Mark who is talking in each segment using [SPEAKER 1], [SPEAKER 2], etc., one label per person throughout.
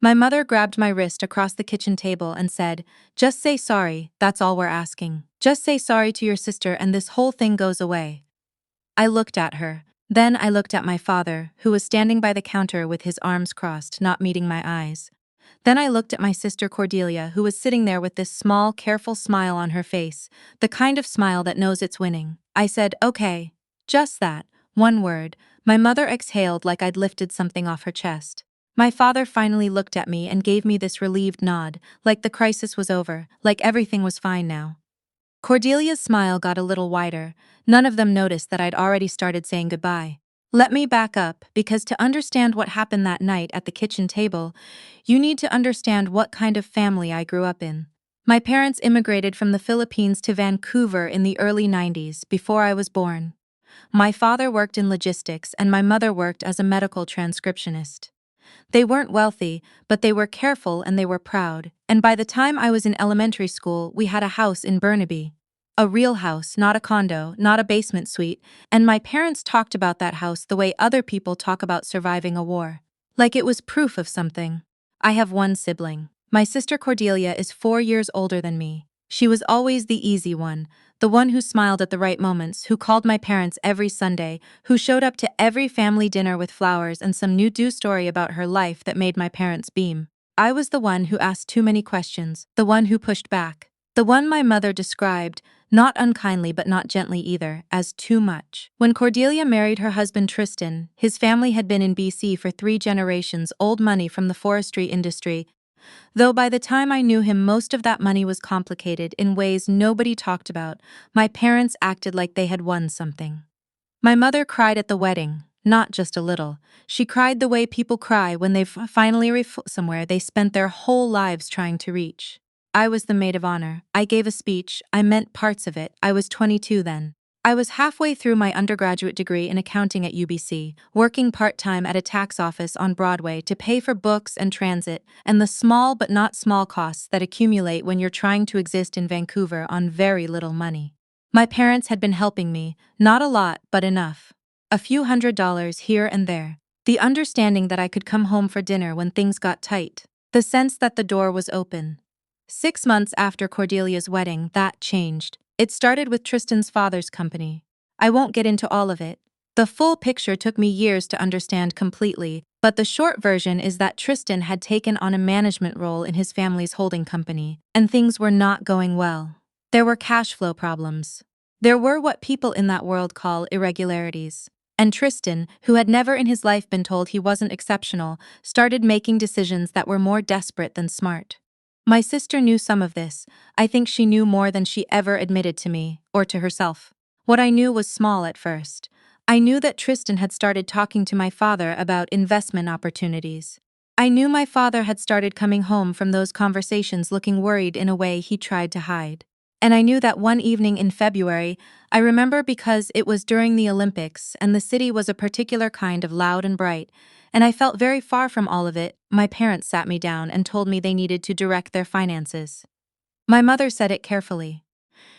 [SPEAKER 1] My mother grabbed my wrist across the kitchen table and said, "Just say sorry, that's all we're asking. Just say sorry to your sister and this whole thing goes away." I looked at her. Then I looked at my father, who was standing by the counter with his arms crossed, not meeting my eyes. Then I looked at my sister Cordelia, who was sitting there with this small, careful smile on her face, the kind of smile that knows it's winning. I said, "Okay." Just that, one word. My mother exhaled like I'd lifted something off her chest. My father finally looked at me and gave me this relieved nod, like the crisis was over, like everything was fine now. Cordelia's smile got a little wider. None of them noticed that I'd already started saying goodbye. Let me back up, because to understand what happened that night at the kitchen table, you need to understand what kind of family I grew up in. My parents immigrated from the Philippines to Vancouver in the early 90s, before I was born. My father worked in logistics and my mother worked as a medical transcriptionist. They weren't wealthy, but they were careful and they were proud, and by the time I was in elementary school, we had a house in Burnaby. A real house, not a condo, not a basement suite, and my parents talked about that house the way other people talk about surviving a war. Like it was proof of something. I have one sibling. My sister Cordelia is 4 years older than me. She was always the easy one, the one who smiled at the right moments, who called my parents every Sunday, who showed up to every family dinner with flowers and some new story about her life that made my parents beam. I was the one who asked too many questions, the one who pushed back, the one my mother described, not unkindly but not gently either, as too much. When Cordelia married her husband Tristan, his family had been in BC for 3 generations, old money from the forestry industry, though by the time I knew him most of that money was complicated in ways nobody talked about. My parents acted like they had won something. My mother cried at the wedding, not just a little. She cried the way people cry when they've finally reached somewhere they spent their whole lives trying to reach. I was the maid of honor. I gave a speech. I meant parts of it. I was 22 then. I was halfway through my undergraduate degree in accounting at UBC, working part-time at a tax office on Broadway to pay for books and transit, and the small but not small costs that accumulate when you're trying to exist in Vancouver on very little money. My parents had been helping me, not a lot, but enough. A few $100s here and there. The understanding that I could come home for dinner when things got tight. The sense that the door was open. 6 months after Cordelia's wedding, that changed. It started with Tristan's father's company. I won't get into all of it. The full picture took me years to understand completely, but the short version is that Tristan had taken on a management role in his family's holding company, and things were not going well. There were cash flow problems. There were what people in that world call irregularities. And Tristan, who had never in his life been told he wasn't exceptional, started making decisions that were more desperate than smart. My sister knew some of this. I think she knew more than she ever admitted to me, or to herself. What I knew was small at first. I knew that Tristan had started talking to my father about investment opportunities. I knew my father had started coming home from those conversations looking worried in a way he tried to hide. And I knew that one evening in February, I remember because it was during the Olympics and the city was a particular kind of loud and bright, and I felt very far from all of it, my parents sat me down and told me they needed to direct their finances. My mother said it carefully.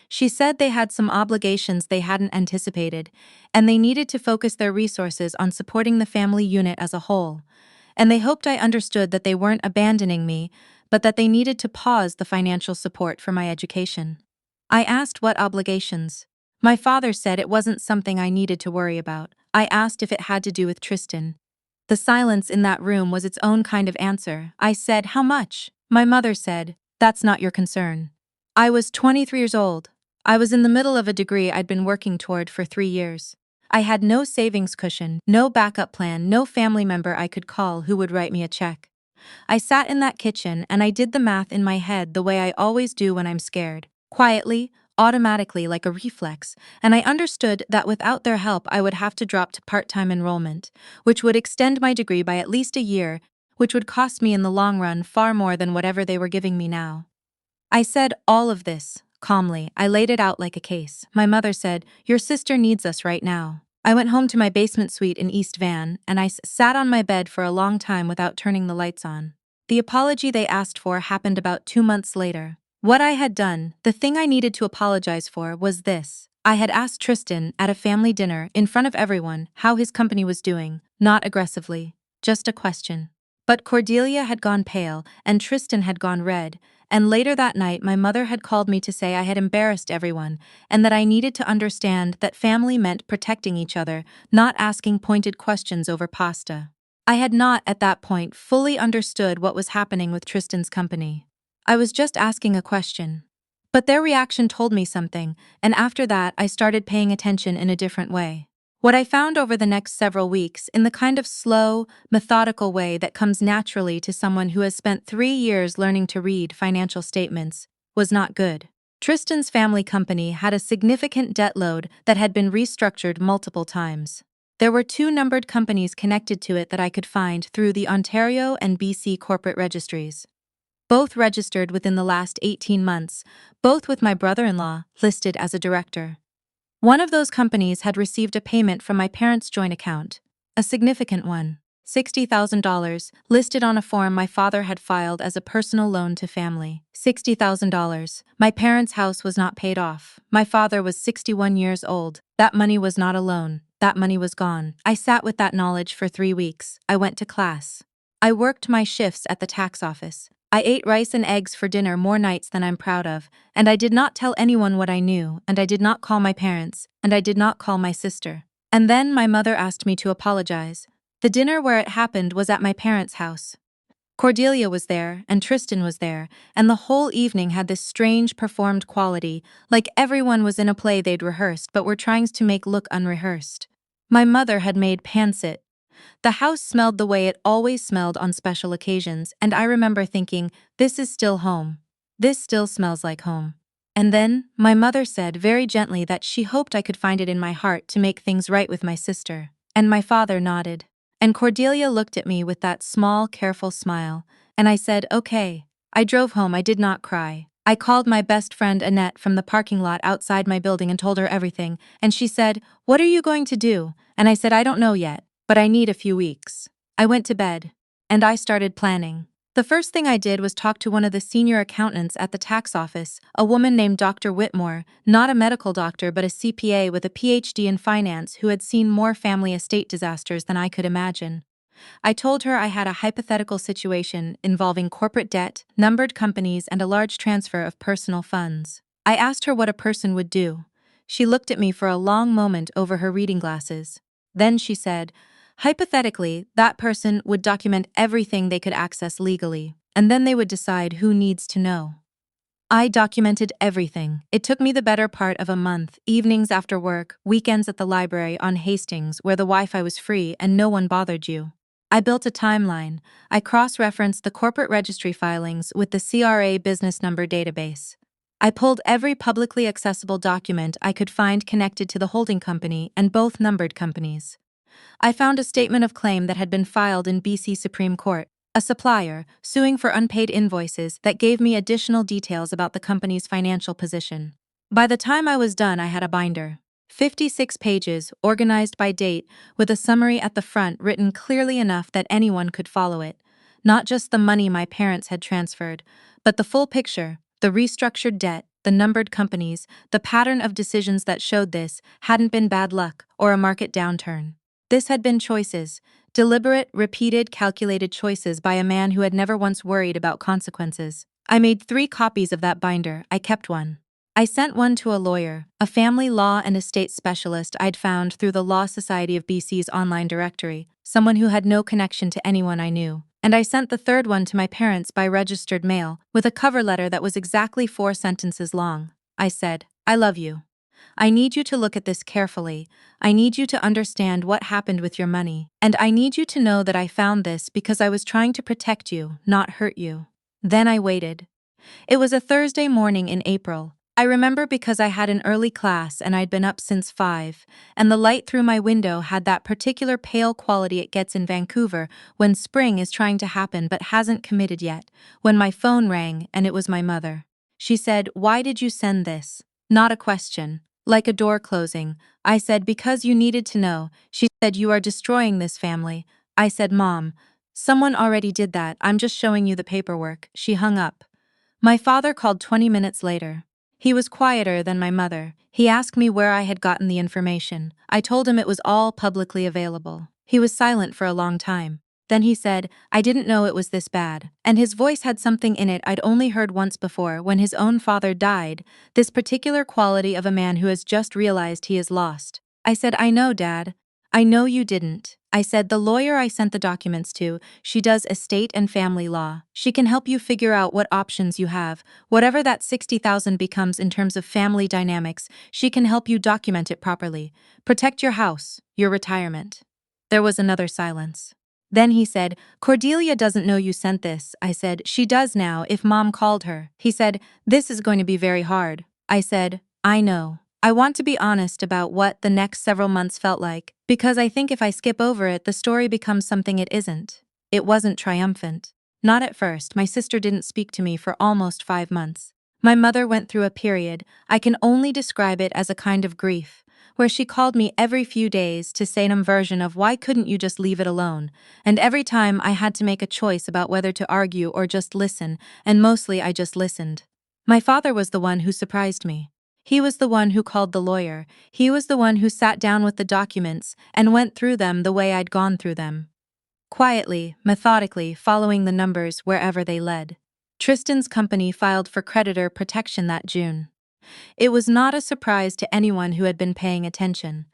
[SPEAKER 1] She said they had some obligations they hadn't anticipated, and they needed to focus their resources on supporting the family unit as a whole. And they hoped I understood that they weren't abandoning me, but that they needed to pause the financial support for my education. I asked what obligations. My father said it wasn't something I needed to worry about. I asked if it had to do with Tristan. The silence in that room was its own kind of answer. I said, "How much?" My mother said, "That's not your concern." I was 23 years old. I was in the middle of a degree I'd been working toward for 3 years. I had no savings cushion, no backup plan, no family member I could call who would write me a check. I sat in that kitchen and I did the math in my head the way I always do when I'm scared. Quietly, automatically, like a reflex, and I understood that without their help I would have to drop to part-time enrollment, which would extend my degree by at least a year, which would cost me in the long run far more than whatever they were giving me now. I said all of this, calmly. I laid it out like a case. My mother said, "Your sister needs us right now." I went home to my basement suite in East Van, and I sat on my bed for a long time without turning the lights on. The apology they asked for happened about 2 months later. What I had done, the thing I needed to apologize for, was this. I had asked Tristan at a family dinner, in front of everyone, how his company was doing, not aggressively, just a question. But Cordelia had gone pale, and Tristan had gone red, and later that night my mother had called me to say I had embarrassed everyone, and that I needed to understand that family meant protecting each other, not asking pointed questions over pasta. I had not, at that point, fully understood what was happening with Tristan's company. I was just asking a question. But their reaction told me something, and after that I started paying attention in a different way. What I found over the next several weeks, in the kind of slow, methodical way that comes naturally to someone who has spent 3 years learning to read financial statements, was not good. Tristan's family company had a significant debt load that had been restructured multiple times. There were 2 numbered companies connected to it that I could find through the Ontario and BC corporate registries. Both registered within the last 18 months, both with my brother-in-law listed as a director. One of those companies had received a payment from my parents' joint account, a significant one, $60,000, listed on a form my father had filed as a personal loan to family. $60,000. My parents' house was not paid off. My father was 61 years old. That money was not a loan. That money was gone. I sat with that knowledge for 3 weeks. I went to class. I worked my shifts at the tax office. I ate rice and eggs for dinner more nights than I'm proud of, and I did not tell anyone what I knew, and I did not call my parents, and I did not call my sister. And then my mother asked me to apologize. The dinner where it happened was at my parents' house. Cordelia was there, and Tristan was there, and the whole evening had this strange performed quality, like everyone was in a play they'd rehearsed but were trying to make look unrehearsed. My mother had made pancit. The house smelled the way it always smelled on special occasions, and I remember thinking, this is still home. This still smells like home. And then, my mother said very gently that she hoped I could find it in my heart to make things right with my sister. And my father nodded. And Cordelia looked at me with that small, careful smile, and I said, okay. I drove home. I did not cry. I called my best friend Annette from the parking lot outside my building and told her everything, and she said, what are you going to do? And I said, I don't know yet, but I need a few weeks. I went to bed, and I started planning. The first thing I did was talk to one of the senior accountants at the tax office, a woman named Dr. Whitmore, not a medical doctor but a CPA with a PhD in finance who had seen more family estate disasters than I could imagine. I told her I had a hypothetical situation involving corporate debt, numbered companies, and a large transfer of personal funds. I asked her what a person would do. She looked at me for a long moment over her reading glasses. Then she said, hypothetically, that person would document everything they could access legally, and then they would decide who needs to know. I documented everything. It took me the better part of a month, evenings after work, weekends at the library on Hastings where the Wi-Fi was free and no one bothered you. I built a timeline. I cross-referenced the corporate registry filings with the CRA business number database. I pulled every publicly accessible document I could find connected to the holding company and both numbered companies. I found a statement of claim that had been filed in BC Supreme Court, a supplier suing for unpaid invoices that gave me additional details about the company's financial position. By the time I was done, I had a binder. 56 pages, organized by date, with a summary at the front written clearly enough that anyone could follow it. Not just the money my parents had transferred, but the full picture, the restructured debt, the numbered companies, the pattern of decisions that showed this hadn't been bad luck or a market downturn. This had been choices, deliberate, repeated, calculated choices by a man who had never once worried about consequences. I made 3 copies of that binder. I kept one. I sent one to a lawyer, a family law and estate specialist I'd found through the Law Society of BC's online directory, someone who had no connection to anyone I knew. And I sent the third one to my parents by registered mail, with a cover letter that was exactly 4 sentences long. I said, I love you. I need you to look at this carefully. I need you to understand what happened with your money. And I need you to know that I found this because I was trying to protect you, not hurt you. Then I waited. It was a Thursday morning in April. I remember because I had an early class and I'd been up since 5, and the light through my window had that particular pale quality it gets in Vancouver when spring is trying to happen but hasn't committed yet, when my phone rang and it was my mother. She said, why did you send this? Not a question. Like a door closing. I said, because you needed to know. She said, you are destroying this family. I said, Mom, someone already did that. I'm just showing you the paperwork. She hung up. My father called 20 minutes later. He was quieter than my mother. He asked me where I had gotten the information. I told him it was all publicly available. He was silent for a long time. Then he said, I didn't know it was this bad. And his voice had something in it I'd only heard once before when his own father died, this particular quality of a man who has just realized he is lost. I said, I know, Dad. I know you didn't. I said, the lawyer I sent the documents to, she does estate and family law. She can help you figure out what options you have. Whatever that 60,000 becomes in terms of family dynamics, she can help you document it properly. Protect your house, your retirement. There was another silence. Then he said, Cordelia doesn't know you sent this. I said, she does now if Mom called her. He said, this is going to be very hard. I said, I know. I want to be honest about what the next several months felt like, because I think if I skip over it, the story becomes something it isn't. It wasn't triumphant. Not at first. My sister didn't speak to me for almost 5 months. My mother went through a period, I can only describe it as a kind of grief, where she called me every few days to say some version of why couldn't you just leave it alone, and every time I had to make a choice about whether to argue or just listen, and mostly I just listened. My father was the one who surprised me. He was the one who called the lawyer. He was the one who sat down with the documents and went through them the way I'd gone through them. Quietly, methodically, following the numbers wherever they led. Tristan's company filed for creditor protection that June. It was not a surprise to anyone who had been paying attention.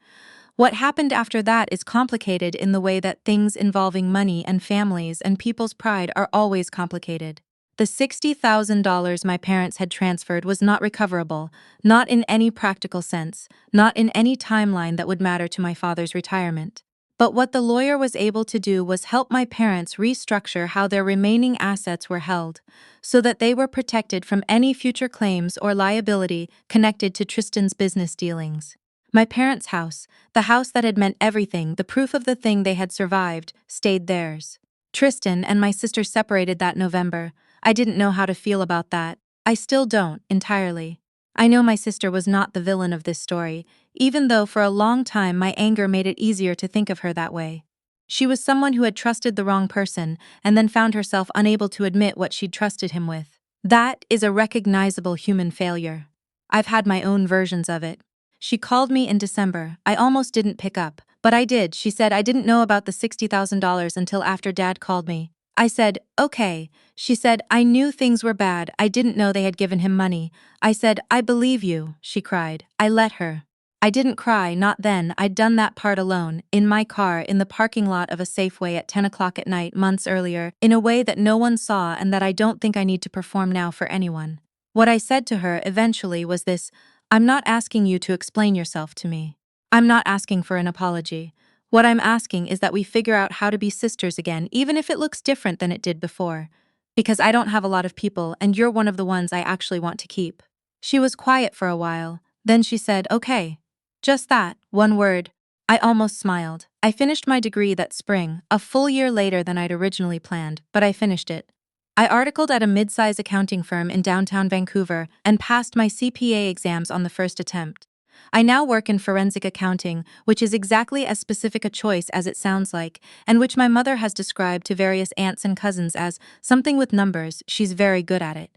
[SPEAKER 1] What happened after that is complicated in the way that things involving money and families and people's pride are always complicated. The $60,000 my parents had transferred was not recoverable, not in any practical sense, not in any timeline that would matter to my father's retirement. But what the lawyer was able to do was help my parents restructure how their remaining assets were held, so that they were protected from any future claims or liability connected to Tristan's business dealings. My parents' house, the house that had meant everything, the proof of the thing they had survived, stayed theirs. Tristan and my sister separated that November. I didn't know how to feel about that. I still don't, entirely. I know my sister was not the villain of this story, even though for a long time my anger made it easier to think of her that way. She was someone who had trusted the wrong person and then found herself unable to admit what she'd trusted him with. That is a recognizable human failure. I've had my own versions of it. She called me in December. I almost didn't pick up, but I did. She said I didn't know about the $60,000 until after Dad called me. I said, okay. She said, I knew things were bad. I didn't know they had given him money. I said, I believe you, she cried. I let her. I didn't cry, not then. I'd done that part alone, in my car, in the parking lot of a Safeway at 10 o'clock at night months earlier, in a way that no one saw and that I don't think I need to perform now for anyone. What I said to her eventually was this: I'm not asking you to explain yourself to me. I'm not asking for an apology. What I'm asking is that we figure out how to be sisters again, even if it looks different than it did before. Because I don't have a lot of people, and you're one of the ones I actually want to keep. She was quiet for a while. Then she said, okay. Just that, one word. I almost smiled. I finished my degree that spring, a full year later than I'd originally planned, but I finished it. I articled at a mid-size accounting firm in downtown Vancouver and passed my CPA exams on the first attempt. I now work in forensic accounting, which is exactly as specific a choice as it sounds like, and which my mother has described to various aunts and cousins as something with numbers. She's very good at it.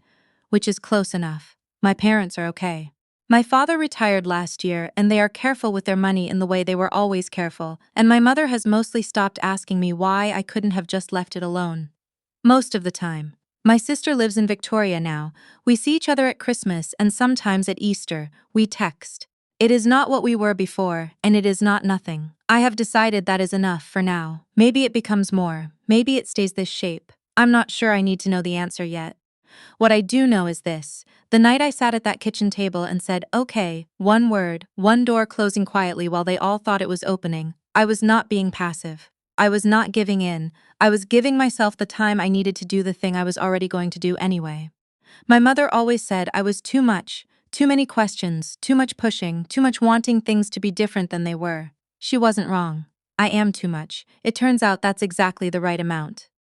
[SPEAKER 1] Which is close enough. My parents are okay. My father retired last year, and they are careful with their money in the way they were always careful, and my mother has mostly stopped asking me why I couldn't have just left it alone. Most of the time. My sister lives in Victoria now. We see each other at Christmas and sometimes at Easter. We text. It is not what we were before, and it is not nothing. I have decided that is enough for now. Maybe it becomes more. Maybe it stays this shape. I'm not sure I need to know the answer yet. What I do know is this: the night I sat at that kitchen table and said, okay, one word, one door closing quietly while they all thought it was opening, I was not being passive. I was not giving in. I was giving myself the time I needed to do the thing I was already going to do anyway. My mother always said I was too much, too many questions, too much pushing, too much wanting things to be different than they were. She wasn't wrong. I am too much. It turns out that's exactly the right amount.